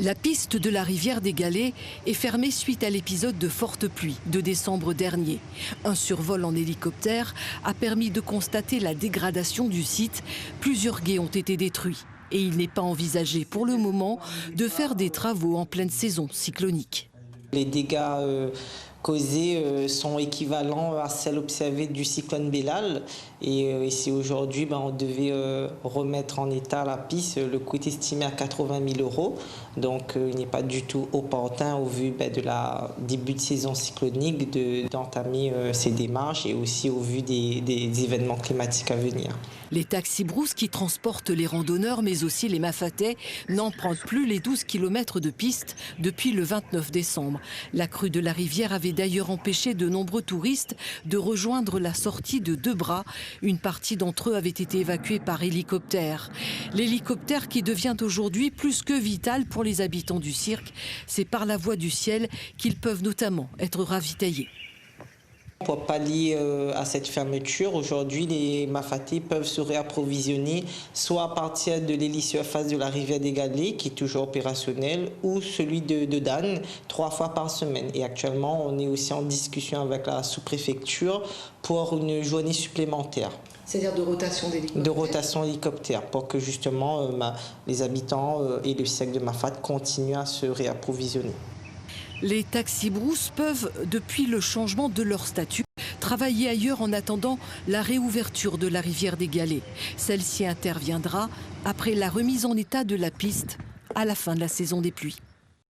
La piste de la rivière des Galets est fermée suite à l'épisode de fortes pluies de décembre dernier. Un survol en hélicoptère a permis de constater la dégradation du site. Plusieurs gués ont été détruits et il n'est pas envisagé pour le moment de faire des travaux en pleine saison cyclonique. Les dégâts causés sont équivalents à celles observées du cyclone Bellal. Et ici aujourd'hui, on devait remettre en état la piste. Le coût est estimé à 80 000 €. Donc il n'est pas du tout opportun au vu de la début de saison cyclonique d'entamer ces démarches et aussi au vu des événements climatiques à venir. Les taxis-brousses qui transportent les randonneurs mais aussi les mafatais n'empruntent plus les 12 km de piste depuis le 29 décembre. La crue de la rivière avait d'ailleurs empêché de nombreux touristes de rejoindre la sortie de Debras. Une partie d'entre eux avait été évacuée par hélicoptère. L'hélicoptère qui devient aujourd'hui plus que vital pour les habitants du cirque, c'est par la voie du ciel qu'ils peuvent notamment être ravitaillés. Pour pallier à cette fermeture, aujourd'hui, les mafatés peuvent se réapprovisionner soit à partir de l'hélisurface de la rivière des Galets, qui est toujours opérationnel, ou celui de Dan, 3 fois par semaine. Et actuellement, on est aussi en discussion avec la sous-préfecture pour une journée supplémentaire. C'est-à-dire de rotation d'hélicoptère? De rotation hélicoptère, pour que justement les habitants et le cirque de Mafate continuent à se réapprovisionner. Les taxis-brousses peuvent, depuis le changement de leur statut, travailler ailleurs en attendant la réouverture de la rivière des Galets. Celle-ci interviendra après la remise en état de la piste à la fin de la saison des pluies.